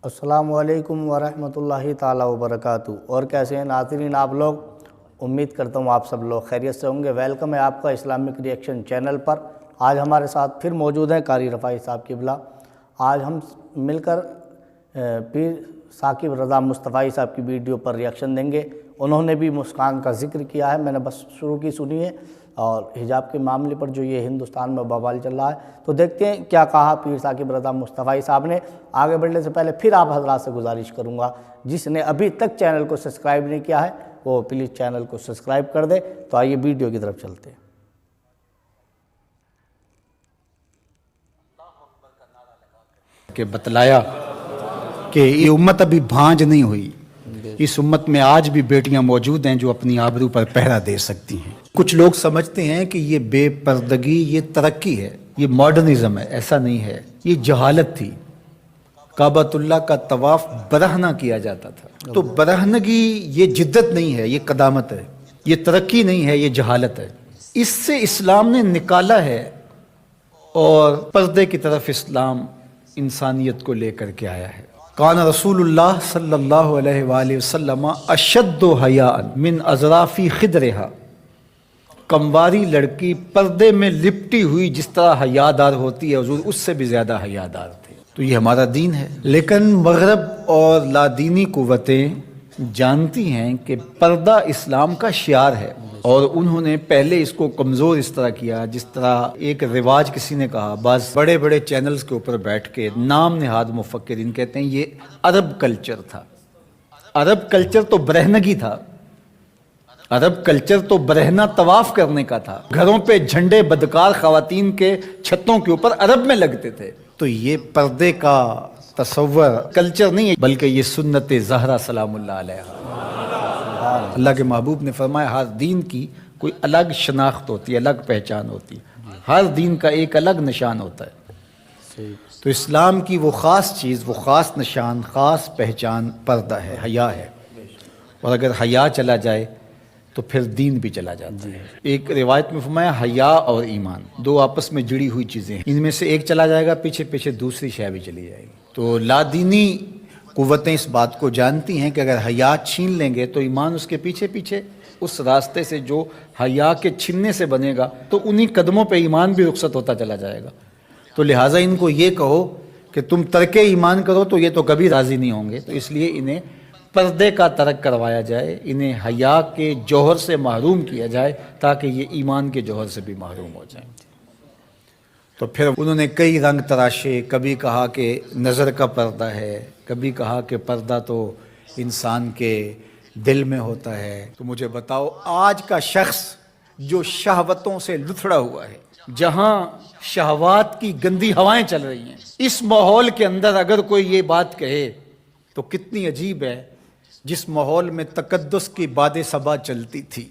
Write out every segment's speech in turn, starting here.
अस्सलामु अलैकुम वरहमतुल्लाहि ताला वबरकातुहू। और कैसे हैं नाज़रीन आप लोग? उम्मीद करता हूँ आप सब लोग खैरियत से होंगे। वेलकम है आपका इस्लामिक रिएक्शन चैनल पर। आज हमारे साथ फिर मौजूद हैं कारी रफ़ाई साहब किबला। आज हम मिलकर पीर साकिब रज़ा मुस्तफ़ाई साहब की वीडियो पर रिएक्शन देंगे। उन्होंने भी मुस्कान का ज़िक्र किया है, मैंने बस शुरू की सुनी है। और हिजाब के मामले पर जो ये हिंदुस्तान में बवाल चल रहा है, तो देखते हैं क्या कहा पीर साकिब रज़ा मुस्तफ़ाई साहब ने। आगे बढ़ने से पहले फिर आप हज़रात से गुजारिश करूँगा, जिसने अभी तक चैनल को सब्सक्राइब नहीं किया है वो प्लीज़ चैनल को सब्सक्राइब कर दे। तो आइए वीडियो की तरफ चलते हैं। के बतलाया कि ये उम्मत अभी भांज नहीं हुई, इस उम्मत में आज भी बेटियां मौजूद हैं जो अपनी आबरू पर पहरा दे सकती हैं। कुछ लोग समझते हैं कि ये बेपर्दगी ये तरक्की है, ये मॉडर्निज्म है। ऐसा नहीं है, ये जहालत थी। काबतुल्लाह का तवाफ बरहना किया जाता था, तो बरहनगी ये जिद्दत नहीं है, ये कदामत है, ये तरक्की नहीं है, ये जहालत है। इससे इस्लाम ने निकाला है और पर्दे की तरफ इस्लाम इंसानियत को लेकर के आया है। कान रसूलुल्लाह सल्लल्लाहु अलैहि वसल्लम अशद्दु हयाअन मिन अज़राफी खिदरिहा। कमवारी लड़की पर्दे में लिपटी हुई जिस तरह हयादार होती है, हुजूर उससे भी ज्यादा हयादार थे। तो ये हमारा दीन है। लेकिन मगरब और लादीनी कुव्वतें जानती हैं कि पर्दा इस्लाम का शियार है, और उन्होंने पहले इसको कमज़ोर इस तरह किया जिस तरह एक रिवाज किसी ने कहा। बस बड़े बड़े चैनल्स के ऊपर बैठ के नाम नहाद मुफक्किरीन कहते हैं ये अरब कल्चर था। अरब कल्चर तो बरहनगी था, अरब कल्चर तो बरहना तवाफ करने का था। घरों पे झंडे बदकार ख़वातीन के छतों के ऊपर अरब में लगते थे। तो ये पर्दे का तसव्वुर कल्चर नहीं है, बल्कि ये सुन्नत ज़हरा सलामुल्लाह अलैहा। अल्लाह के महबूब ने फरमाया हर दीन की कोई अलग शनाख्त होती है, अलग पहचान होती है, हर दीन का एक अलग निशान होता है। तो इस्लाम की वो ख़ास चीज़, वो ख़ास निशान, ख़ास पहचान पर्दा है, हया है। और अगर हया चला जाए तो फिर दीन भी चला जाता है। एक रिवायत में फरमाया हया और ईमान दो आपस में जुड़ी हुई चीज़ें हैं, इनमें से एक चला जाएगा पीछे पीछे दूसरी शय भी चली जाएगी। तो लादीनी कुव्वतें इस बात को जानती हैं कि अगर हया छीन लेंगे तो ईमान उसके पीछे पीछे उस रास्ते से जो हया के छीनने से बनेगा, तो उन्हीं कदमों पे ईमान भी रुखसत होता चला जाएगा। तो लिहाजा इनको ये कहो कि तुम तर्के ईमान करो तो ये तो कभी राज़ी नहीं होंगे। तो इसलिए इन्हें पर्दे का तर्क करवाया जाए, इन्हें हया के जौहर से महरूम किया जाए ताकि ये ईमान के जौहर से भी महरूम हो जाए। तो फिर उन्होंने कई रंग तराशे, कभी कहा कि नज़र का पर्दा है, कभी कहा कि पर्दा तो इंसान के दिल में होता है। तो मुझे बताओ आज का शख्स जो शहवतों से लुथड़ा हुआ है, जहाँ शहवात की गंदी हवाएं चल रही हैं, इस माहौल के अंदर अगर कोई ये बात कहे तो कितनी अजीब है। जिस माहौल में तकद्दुस की बादे सबा चलती थी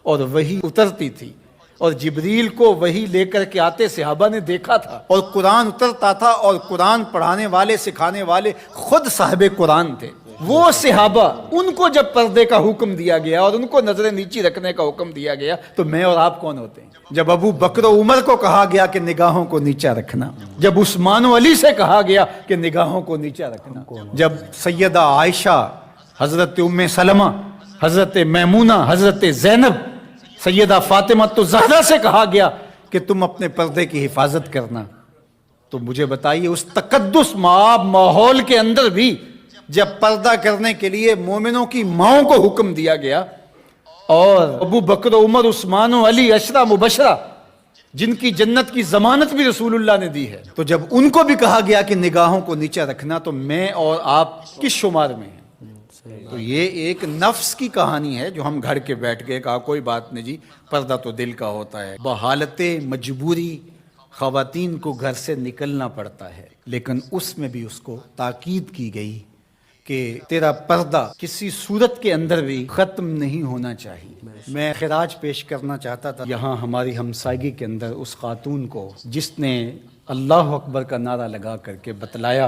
और वही उतरती थी, और जिब्रील को वही लेकर के आते सहाबा ने देखा था, और कुरान उतरता था, और कुरान पढ़ाने वाले सिखाने वाले खुद साहिब कुरान थे। वो सहाबा, उनको जब पर्दे का हुक्म दिया गया और उनको नजरें नीची रखने का हुक्म दिया गया, तो मैं और आप कौन होते हैं? जब अबू बकर उमर को कहा गया कि निगाहों को नीचा रखना, जब उस्मान अली से कहा गया कि निगाहों को नीचा रखना, जब सैयदा आयशा, हजरत उम्मे सलमा, हजरत मैमूना, हजरत ज़ैनब, सैयदा फातिमा तो ज़हरा से कहा गया कि तुम अपने पर्दे की हिफाजत करना, तो मुझे बताइए उस तकद्दुस माहौल के अंदर भी जब पर्दा करने के लिए मोमिनों की माओं को हुक्म दिया गया, और अबू बकर उमर उस्मान अली अशरा मुबशरा जिनकी जन्नत की जमानत भी रसूलुल्लाह ने दी है, तो जब उनको भी कहा गया कि निगाहों को नीचा रखना, तो मैं और आप किस शुमार में हैं? तो ये एक नफ्स की कहानी है जो हम घर के बैठ गए, कहा कोई बात नहीं जी, पर्दा तो दिल का होता है। बहालते मजबूरी ख़वातीन को घर से निकलना पड़ता है, लेकिन उसमें भी उसको ताकीद की गई कि तेरा पर्दा किसी सूरत के अंदर भी ख़त्म नहीं होना चाहिए। मैं खिराज पेश करना चाहता था यहाँ हमारी हमसायगी के अंदर उस खातून को जिसने अल्लाह अकबर का नारा लगा करके बतलाया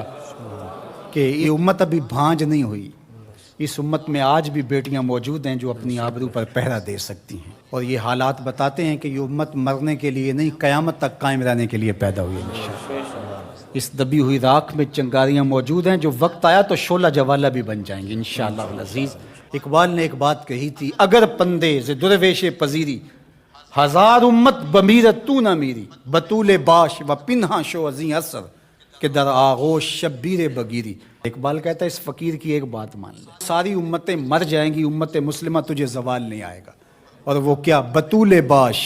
कि ये उम्मत अभी भांज नहीं हुई, इस उम्मत में आज भी बेटियां मौजूद हैं जो अपनी आबरू पर पहरा दे सकती हैं। और ये हालात बताते हैं कि ये उम्मत मरने के लिए नहीं, क़यामत तक कायम रहने के लिए पैदा हुई है। اس دبی ہوئی راکھ میں چنگاریاں موجود ہیں جو وقت آیا تو شعلہ جوالہ بھی بن جائیں گے انشاءاللہ العزیز۔ اقبال نے ایک بات کہی تھی، اگر پندے ز درویش پذیری ہزار امت بمیرت تو نہ میری، بطول باش و پنہا شو ازیں اثر کہ در آغوش شبیر بگیری۔ اقبال کہتا ہے اس فقیر کی ایک بات مان لے، ساری امتیں مر جائیں گی، امت مسلمہ تجھے زوال نہیں آئے گا، اور وہ کیا؟ بطول باش،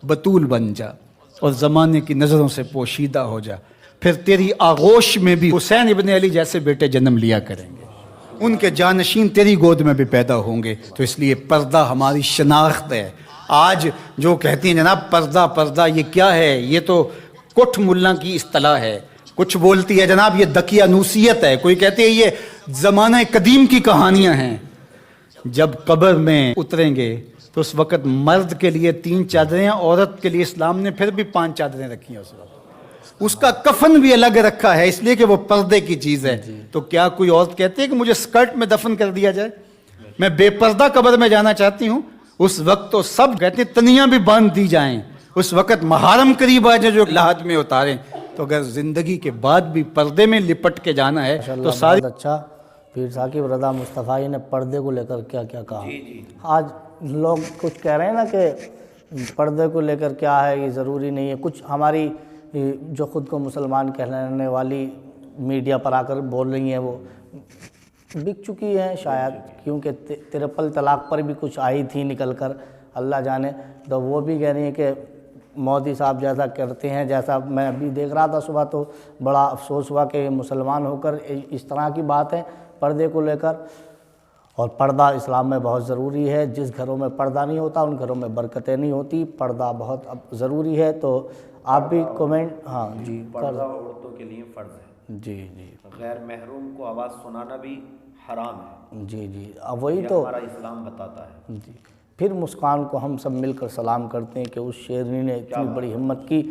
بطول بن جا اور زمانے کی نظروں سے پوشیدہ ہو جا، پھر تیری آغوش میں بھی حسین ابن علی جیسے بیٹے جنم لیا کریں گے، ان کے جانشین تیری گود میں بھی پیدا ہوں گے۔ تو اس لیے پردہ ہماری شناخت ہے۔ آج جو کہتی ہیں جناب پردہ پردہ، یہ کیا ہے؟ یہ تو کٹھ ملا کی اصطلاح ہے۔ کچھ بولتی ہے جناب یہ دقیانوسیت ہے، کوئی کہتے ہیں یہ زمانہ قدیم کی کہانیاں ہیں۔ جب قبر میں اتریں گے تو اس وقت مرد کے لیے 3 چادریں، عورت کے لیے اسلام نے پھر بھی 5 چادریں رکھی ہیں۔ اس کا کفن بھی الگ رکھا ہے اس لیے کہ وہ پردے کی چیز ہے۔ تو کیا کوئی عورت کہتی ہے کہ مجھے سکرٹ میں دفن کر دیا جائے، میں بے پردہ قبر میں جانا چاہتی ہوں؟ اس وقت تو سب کہتے ہیں تنیاں بھی باندھ دی جائیں، اس وقت محارم قریب آ جائے جو لحد میں اتاریں۔ تو اگر زندگی کے بعد بھی پردے میں لپٹ کے جانا ہے تو ساری بہت اچھا پیر ثاقب رضا مصطفی نے پردے کو لے کر کیا کیا کہا۔ آج لوگ کچھ کہہ رہے ہیں نا کہ پردے کو لے کر کیا ہے، یہ ضروری نہیں ہے۔ کچھ ہماری جو خود کو مسلمان کہلانے والی میڈیا پر آ کر بول رہی ہیں وہ بک چکی ہیں شاید، کیونکہ ترپل طلاق پر بھی کچھ آئی تھی نکل کر، اللہ جانے۔ تو وہ بھی کہہ رہی ہیں کہ مودی صاحب جیسا کرتے ہیں، جیسا میں ابھی دیکھ رہا تھا صبح تو بڑا افسوس ہوا کہ مسلمان ہو کر اس طرح کی باتیں پردے کو لے کر۔ اور پردہ اسلام میں بہت ضروری ہے، جس گھروں میں پردہ نہیں ہوتا ان گھروں میں برکتیں نہیں ہوتی، پردہ بہت ضروری ہے۔ تو آپ بھی کومنٹ، ہاں جی، پردہ عورتوں کے لیے فرض ہے، جی جی غیر محروم کو آواز سنانا بھی حرام ہے، جی جی، اب وہی تو ہمارا اسلام بتاتا ہے۔ جی۔ پھر مسکان کو ہم سب مل کر سلام کرتے ہیں کہ اس شیرنی نے اتنی بڑی ہمت کی،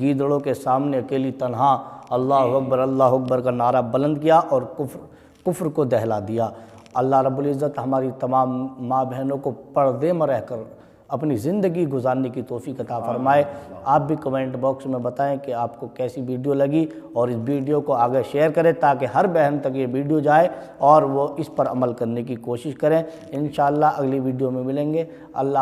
گیدڑوں کے سامنے اکیلی تنہا اللہ اکبر کا نعرہ بلند کیا اور کفر کو دہلا دیا۔ اللہ رب العزت ہماری تمام ماں بہنوں کو پردے میں رہ کر اپنی زندگی گزارنے کی توفیق عطا فرمائے۔ آپ بھی کمنٹ باکس میں بتائیں کہ آپ کو کیسی ویڈیو لگی، اور اس ویڈیو کو آگے شیئر کریں تاکہ ہر بہن تک یہ ویڈیو جائے اور وہ اس پر عمل کرنے کی کوشش کریں۔ انشاءاللہ اگلی ویڈیو میں ملیں گے۔ اللہ